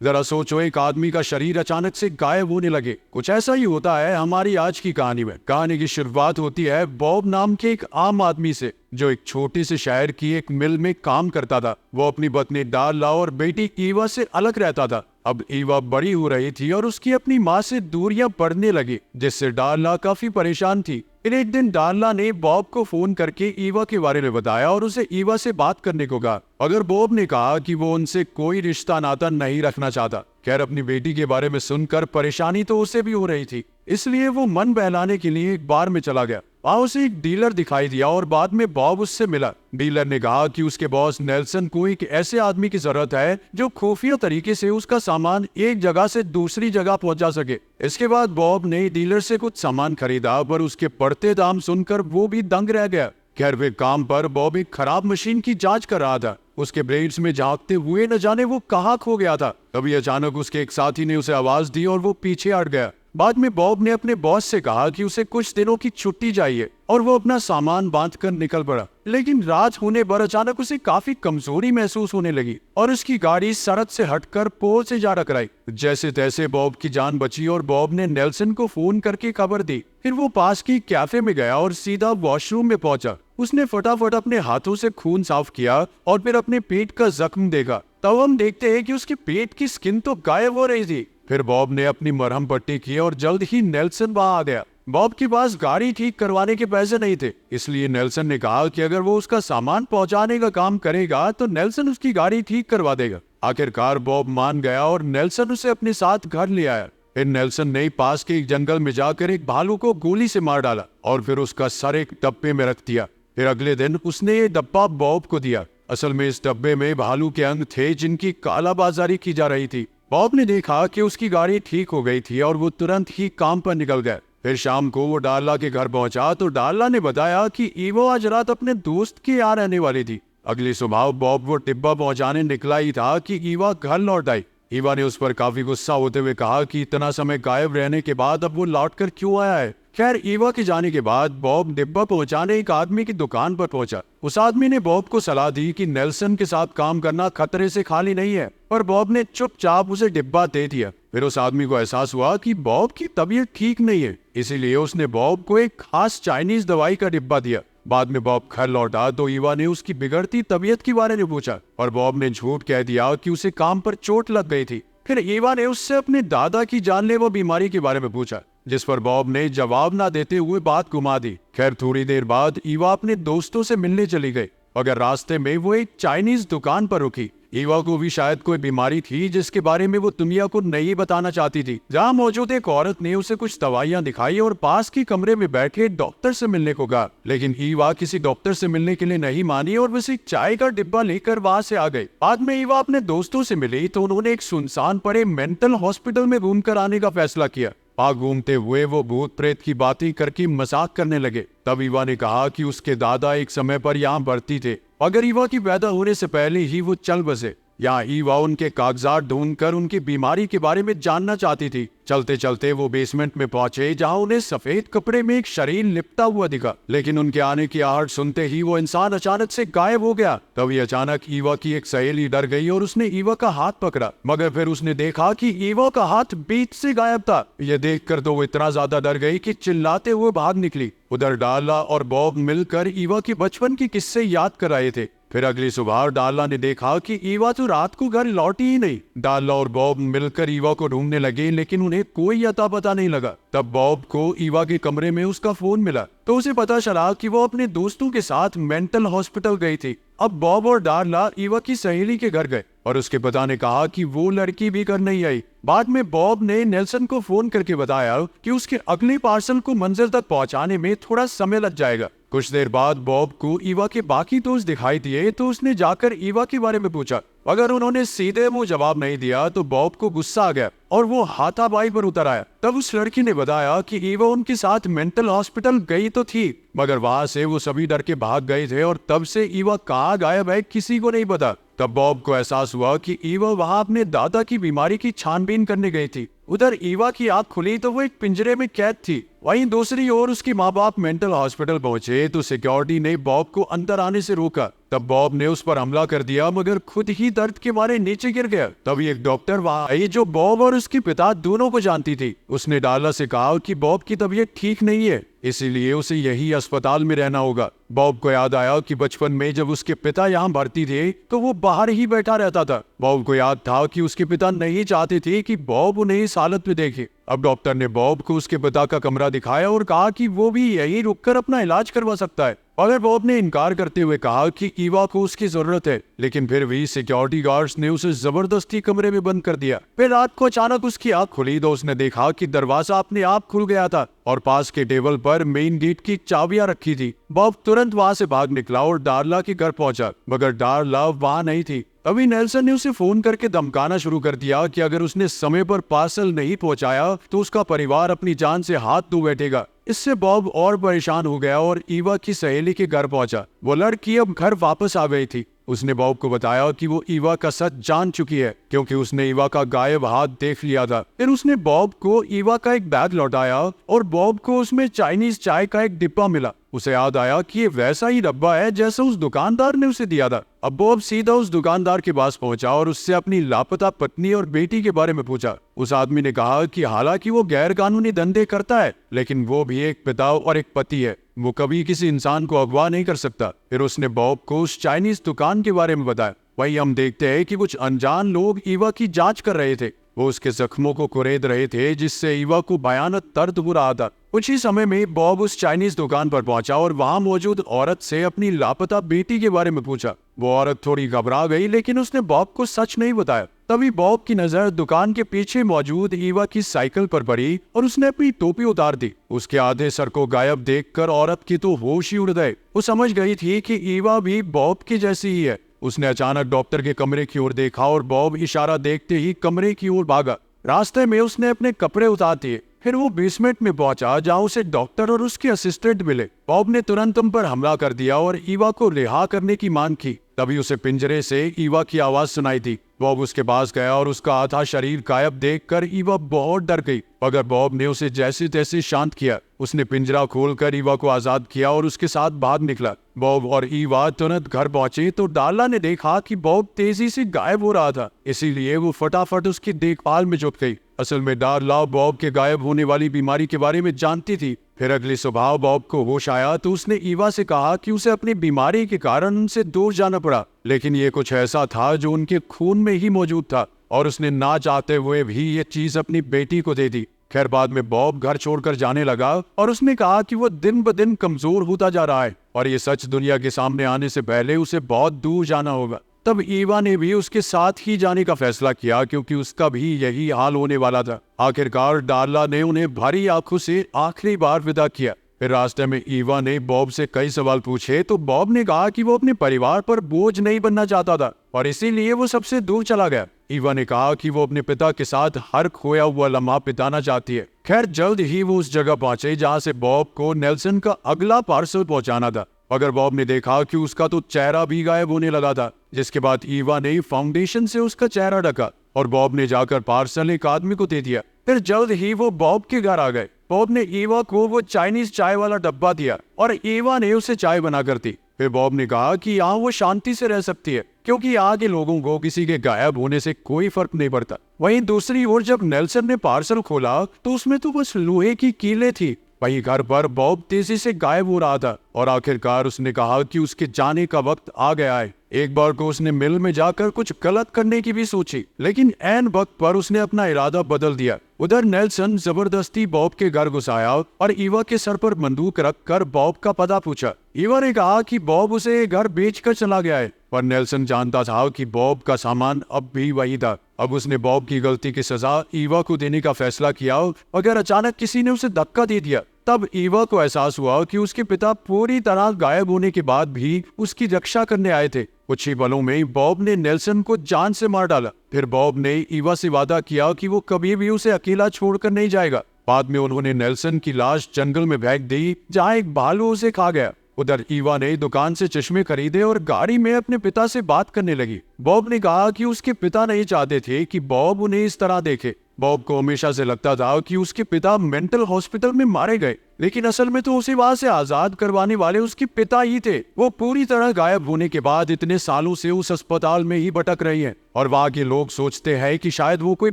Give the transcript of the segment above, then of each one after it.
जरा सोचो, एक आदमी का शरीर अचानक से गायब होने लगे। कुछ ऐसा ही होता है हमारी आज की कहानी में। कहानी की शुरुआत होती है बॉब नाम के एक आम आदमी से, जो एक छोटे से शहर की एक मिल में काम करता था। वो अपनी पत्नी डार्ला और बेटी ईवा से अलग रहता था। अब ईवा बड़ी हो रही थी और उसकी अपनी माँ से दूरियां बढ़ने लगी, जिससे डार्ला काफी परेशान थी। फिर एक दिन डार्ला ने बॉब को फोन करके ईवा के बारे में बताया और उसे ईवा से बात करने को कहा। अगर बॉब ने कहा कि वो उनसे कोई रिश्ता नाता नहीं रखना चाहता। खैर, अपनी बेटी के बारे में सुनकर परेशानी तो उसे भी हो रही थी, इसलिए वो मन बहलाने के लिए एक बार में चला गया। वहां उसे एक डीलर दिखाई दिया और बाद में बॉब उससे मिला। डीलर ने कहा कि उसके बॉस नेल्सन को एक ऐसे आदमी की जरूरत है जो खुफिया तरीके से उसका सामान एक जगह से दूसरी जगह पहुंचा सके। इसके बाद बॉब ने डीलर से कुछ सामान खरीदा, पर उसके बढ़ते दाम सुनकर वो भी दंग रह गया। खैर, वे काम पर बॉब एक खराब मशीन की जांच कर रहा था। उसके ब्रेड्स में झांकते हुए न जाने वो कहाँ खो गया था। तभी अचानक उसके एक साथी ने उसे आवाज दी और वो पीछे हट गया। बाद में बॉब ने अपने बॉस से कहा कि उसे कुछ दिनों की छुट्टी चाहिए और वो अपना सामान बांधकर निकल पड़ा। लेकिन रात होने पर अचानक उसे काफी कमजोरी महसूस होने लगी और उसकी गाड़ी सड़क से हटकर पोल से जा टकराई। जैसे तैसे बॉब की जान बची और बॉब ने नेल्सन को फोन करके खबर दी। फिर वो पास की कैफे में गया और सीधा वॉशरूम में पहुंचा। उसने फटाफट अपने हाथों से खून साफ किया और फिर अपने पेट का जख्म देखा। तब हम देखते हैं कि उसके पेट की स्किन तो गायब हो रही थी। फिर बॉब ने अपनी मरहम पट्टी की और जल्द ही नेल्सन वहां आ गया। बॉब के पास गाड़ी ठीक करवाने के पैसे नहीं थे, इसलिए नेल्सन ने कहा कि अगर वो उसका सामान पहुंचाने का काम करेगा तो नेल्सन उसकी गाड़ी ठीक करवा देगा। आखिरकार बॉब मान गया और नेल्सन उसे अपने साथ घर ले आया। फिर नेल्सन ने पास के एक जंगल में जाकर एक भालू को गोली से मार डाला और फिर उसका सर एक डब्बे में रख दिया। फिर अगले दिन उसने ये डब्बा बॉब को दिया। असल में इस डब्बे में भालू के अंग थे जिनकी कालाबाजारी की जा रही थी। बॉब ने देखा कि उसकी गाड़ी ठीक हो गई थी और वो तुरंत ही काम पर निकल गया। फिर शाम को वो डार्ला के घर पहुंचा तो डार्ला ने बताया कि ईवो आज रात अपने दोस्त के यहाँ रहने वाली थी। अगली सुबह बॉब वो डिब्बा पहुंचाने निकला ही था कि ईवा घर लौट आई। ईवा ने उस पर काफी गुस्सा होते हुए कहा कि इतना समय गायब रहने के बाद अब वो लौटकर क्यों आया है। खैर, ईवा के जाने के बाद बॉब डिब्बा पहुंचाने एक आदमी की दुकान पर पहुंचा। उस आदमी ने बॉब को सलाह दी कि नेल्सन के साथ काम करना खतरे से खाली नहीं है, पर बॉब ने चुपचाप उसे डिब्बा दे दिया। फिर उस आदमी को एहसास हुआ कि बॉब की तबीयत ठीक नहीं है, इसीलिए उसने बॉब को एक खास चाइनीज दवाई का डिब्बा दिया। बाद में बॉब घर लौटा तो ईवा ने उसकी बिगड़ती तबीयत के बारे में पूछा और बॉब ने झूठ कह दिया कि उसे काम पर चोट लग गई थी। फिर ईवा ने उससे अपने दादा की जानलेवा बीमारी के बारे में पूछा, जिस पर बॉब ने जवाब ना देते हुए बात घुमा दी। खैर, थोड़ी देर बाद ईवा अपने दोस्तों से मिलने चली गई, मगर रास्ते में वो एक चाइनीज दुकान पर रुकी। ईवा को भी शायद कोई बीमारी थी जिसके बारे में वो दुनिया को नहीं बताना चाहती थी। जहाँ मौजूद एक औरत ने उसे कुछ दवाइयाँ दिखाई और पास के कमरे में बैठे डॉक्टर से मिलने को कहा, लेकिन ईवा किसी डॉक्टर से मिलने के लिए नहीं मानी और बस एक चाय का डिब्बा लेकर वहाँ से आ गई। बाद में ईवा अपने दोस्तों से मिली तो उन्होंने एक सुनसान पड़े मेंटल हॉस्पिटल में घूमकर आने का फैसला किया। वहां घूमते हुए वो भूत प्रेत की बातें करके मजाक करने लगे। तब ईवा ने कहा कि उसके दादा एक समय पर यहाँ भर्ती थे, अगर ईवा की पैदा होने से पहले ही वो चल बसे। यहाँ ईवा उनके कागजात ढूंढकर उनकी बीमारी के बारे में जानना चाहती थी। चलते चलते वो बेसमेंट में पहुंचे, जहाँ उन्हें सफेद कपड़े में एक शरीर लिपटा हुआ दिखा। लेकिन उनके आने की आहट सुनते ही वो इंसान अचानक से गायब हो गया। तभी अचानक ईवा की एक सहेली डर गई और उसने ईवा का हाथ पकड़ा, मगर फिर उसने देखा कि ईवा का हाथ बीच से गायब था। यह देखकर तो वो इतना ज्यादा डर गई कि चिल्लाते हुए भाग निकली। उधर डार्ला और बॉब मिलकर ईवा की बचपन के किस्से याद कर रहे थे। फिर अगली सुबह डार्ला ने देखा कि ईवा तो रात को घर लौटी ही नहीं। डार्ला और बॉब मिलकर ईवा को ढूंढने लगे, लेकिन उन्हें कोई अता पता नहीं लगा। तब बॉब को ईवा के कमरे में उसका फोन मिला तो उसे पता चला कि वो अपने दोस्तों के साथ मेंटल हॉस्पिटल गई थी। अब बॉब और डार्ला ईवा की सहेली के घर गए और उसके पिता ने कहा कि वो लड़की भी घर नहीं आई। बाद में बॉब ने नेल्सन को फोन करके बताया कि उसके अगले पार्सल को मंजिल तक पहुंचाने में थोड़ा समय लग जाएगा। कुछ देर बाद बॉब को ईवा के बाकी दोस्त दिखाई दिए तो उसने जाकर ईवा के बारे में पूछा। अगर उन्होंने सीधे मुंह जवाब नहीं दिया तो बॉब को गुस्सा आ गया और वो हाथापाई पर उतर आया। तब उस लड़की ने बताया कि ईवा उनके साथ मेंटल हॉस्पिटल गई तो थी, मगर वहां से वो सभी डर के भाग गए थे और तब से ईवा कहाँ गायब है किसी को नहीं पता। तब बॉब को एहसास हुआ कि ईवा वहां अपने दादा की बीमारी की छानबीन करने गई थी। उधर ईवा की आंख खुली तो वो एक पिंजरे में कैद थी। वहीं दूसरी ओर उसकी माँ बाप मेंटल हॉस्पिटल पहुंचे तो सिक्योरिटी ने बॉब को अंदर आने से रोका। तब बॉब ने उस पर हमला कर दिया मगर खुद ही दर्द के मारे नीचे गिर गया। तभी एक डॉक्टर वहां आई जो बॉब और उसके पिता दोनों को जानती थी। उसने डार्ला से कहा कि बॉब की तबीयत ठीक नहीं है, इसीलिए उसे यही अस्पताल में रहना होगा। बॉब को याद आया कि बचपन में जब उसके पिता यहाँ भर्ती थे तो वो बाहर ही बैठा रहता था। बॉब को याद था कि उसके पिता नहीं चाहते थे कि बॉब उन्हें इस हालत में देखे। अब डॉक्टर ने बॉब को उसके पिता का कमरा दिखाया और कहा कि वो भी यहीं रुककर अपना इलाज करवा सकता है। मगर बॉब ने इनकार करते हुए कहा कि ईवा को उसकी जरूरत है, लेकिन फिर भी सिक्योरिटी गार्ड्स ने उसे जबरदस्ती कमरे में बंद कर दिया। फिर रात को अचानक उसकी आंख खुली तो उसने देखा कि दरवाजा अपने आप खुल गया था और पास के टेबल पर मेन गेट की चाबियां रखी थी। बॉब तुरंत वहां से भाग निकला और डार्ला के घर पहुंचा, मगर डार्ला वहां नहीं थी। अभी नेल्सन ने उसे फोन करके धमकाना शुरू कर दिया कि अगर उसने समय पर पार्सल नहीं पहुंचाया तो उसका परिवार अपनी जान से हाथ धो बैठेगा। इससे बॉब और परेशान हो गया और ईवा की सहेली के घर पहुंचा। वो लड़की अब घर वापस आ गई थी। उसने बॉब को बताया कि वो ईवा का सच जान चुकी है क्योंकि उसने ईवा का गायब हाथ देख लिया था। फिर उसने बॉब को ईवा का एक बैग लौटाया और बॉब को उसमें चाइनीज चाय का एक डिब्बा मिला। उसे याद आया कि ये वैसा ही डब्बा है जैसा उस दुकानदार ने उसे दिया था। अब बॉब सीधा उस दुकानदार के पास पहुंचा और उससे अपनी लापता पत्नी और बेटी के बारे में पूछा। उस आदमी ने कहा कि हालांकि वो गैर कानूनी धंधे करता है, लेकिन वो भी एक पिता और एक पति है। वो कभी किसी इंसान को अगवा नहीं कर सकता। फिर उसने बॉब को उस चाइनीज दुकान के बारे में बताया। वही हम देखते हैं कि कुछ अनजान लोग ईवा की जांच कर रहे थे। वो उसके जख्मों को कुरेद रहे थे जिससे ईवा को भयानक दर्द हो रहा था। कुछ ही समय में बॉब उस चाइनीज दुकान पर पहुंचा और वहां मौजूद औरत से अपनी लापता बेटी के बारे में पूछा। वो औरत थोड़ी घबरा गई लेकिन उसने बॉब को सच नहीं बताया। तभी बॉब की नजर दुकान के पीछे मौजूद ईवा की साइकिल पर पड़ी और उसने अपनी टोपी उतार दी। उसके आधे सर को गायब देखकर औरत की तो होश ही उड़ गए। वो समझ गई थी कि ईवा भी बॉब की जैसी ही है। उसने अचानक डॉक्टर के कमरे की ओर देखा और बॉब इशारा देखते ही कमरे की ओर भागा। रास्ते में उसने अपने कपड़े उतार दिए। फिर वो बेसमेंट में पहुंचा जहां उसे डॉक्टर और उसके असिस्टेंट मिले। बॉब ने तुरंत उन पर हमला कर दिया और ईवा को रिहा करने की मांग की। तभी उसे पिंजरे से ईवा की आवाज सुनाई दी। बॉब उसके पास गया और उसका आधा शरीर गायब देखकर ईवा बहुत डर गई, मगर बॉब ने उसे जैसे तैसे शांत किया। उसने पिंजरा खोलकर ईवा को आजाद किया और उसके साथ बाहर निकला। बॉब और ईवा तुरंत घर पहुंचे तो डार्ला ने देखा कि बॉब तेजी से गायब हो रहा था, इसीलिए वो फटाफट उसकी देखभाल में जुट गई। असल में डार्ला बॉब के गायब होने वाली बीमारी के बारे में जानती थी। फिर अगली सुबह बॉब को होश आया तो उसने ईवा से कहा कि उसे अपनी बीमारी के कारण उनसे दूर जाना पड़ा, लेकिन ये कुछ ऐसा था जो उनके खून में ही मौजूद था और उसने ना चाहते हुए भी ये चीज अपनी बेटी को दे दी। खैर बाद में बॉब घर छोड़कर जाने लगा और उसने कहा कि वो दिन ब दिन कमजोर होता जा रहा है और ये सच दुनिया के सामने आने से पहले उसे बहुत दूर जाना होगा। तब ईवा ने भी उसके साथ ही जाने का फैसला किया क्योंकि उसका भी यही हाल होने वाला था। आखिरकार डार्ला ने उन्हें भारी आंखों से आखिरी बार विदा किया। फिर रास्ते में ईवा ने बॉब से कई सवाल पूछे तो बॉब ने कहा कि वो अपने परिवार पर बोझ नहीं बनना चाहता था और इसीलिए वो सबसे दूर चला गया। ईवा ने कहा कि वो अपने पिता के साथ हर खोया हुआ लम्हा बिताना चाहती है। खैर जल्द ही वो उस जगह पहुंचे जहां से बॉब को नेल्सन का अगला पार्सल पहुंचाना था, मगर बॉब ने देखा कि उसका तो चेहरा भी गायब होने लगा था। जिसके बाद ईवा ने फाउंडेशन से उसका चेहरा ढका और बॉब ने जाकर पार्सल एक आदमी को दे दिया। फिर जल्द ही वो बॉब के घर आ गए। बॉब ने ईवा को वो चाइनीज चाय वाला डब्बा दिया और ईवा ने उसे चाय बनाकर दी। फिर बॉब ने कहा कि यहाँ वो शांति से रह सकती है क्योंकि यहाँ के लोगों को किसी के गायब होने से कोई फर्क नहीं पड़ता। वहीं दूसरी ओर जब नेल्सन ने पार्सल खोला तो उसमें तो बस लोहे की कीलें थी। वहीं घर पर बॉब तेजी से गायब हो रहा था और आखिरकार उसने कहा कि उसके जाने का वक्त आ गया है। एक बार को उसने मिल में जाकर कुछ गलत करने की भी सोची, लेकिन ऐन वक्त पर उसने अपना इरादा बदल दिया। उधर नेल्सन जबरदस्ती बॉब के घर घुस आया और ईवा के सर पर बंदूक रखकर बॉब का पता पूछा। ईवा ने कहा कि बॉब उसे घर बेचकर चला गया है, पर नेल्सन जानता था कि बॉब का सामान अब भी वही था। अब उसने बॉब की गलती की सजा ईवा को देने का फैसला किया, मगर अचानक किसी ने उसे धक्का दे दिया। तब ईवा को एहसास हुआ कि उसके पिता पूरी तरह गायब होने के बाद भी उसकी रक्षा करने आए थे। कुछ ही पलों में बॉब ने नेल्सन को जान से मार डाला। फिर बॉब ने ईवा से वादा किया कि वो कभी भी उसे अकेला छोड़कर नहीं जाएगा। बाद में उन्होंने नेल्सन की लाश जंगल में फेंक दी जहाँ एक भालू उसे खा गया। उधर ईवा ने दुकान से चश्मे खरीदे और गाड़ी में अपने पिता से बात करने लगी। बॉब ने कहा कि उसके पिता नहीं चाहते थे कि बॉब उन्हें इस तरह देखे। बॉब को हमेशा से लगता था कि उसके पिता मेंटल हॉस्पिटल में मारे गए, लेकिन असल में तो उसे वहां से आजाद करवाने वाले उसके पिता ही थे। वो पूरी तरह गायब होने के बाद इतने सालों से उस अस्पताल में ही भटक रही हैं और वहां के लोग सोचते हैं कि शायद वो कोई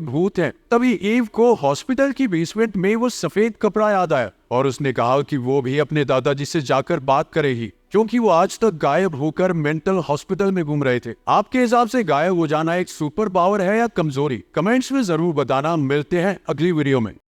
भूत है। तभी ईव को हॉस्पिटल की बेसमेंट में वो सफेद कपड़ा याद आया और उसने कहा कि वो भी अपने दादाजी से जाकर बात करेगी, क्योंकि वो आज तक गायब होकर मेंटल हॉस्पिटल में घूम रहे थे। आपके हिसाब से गायब हो जाना एक सुपर पावर है या कमजोरी? कमेंट्स में जरूर बताना। मिलते हैं अगली वीडियो में।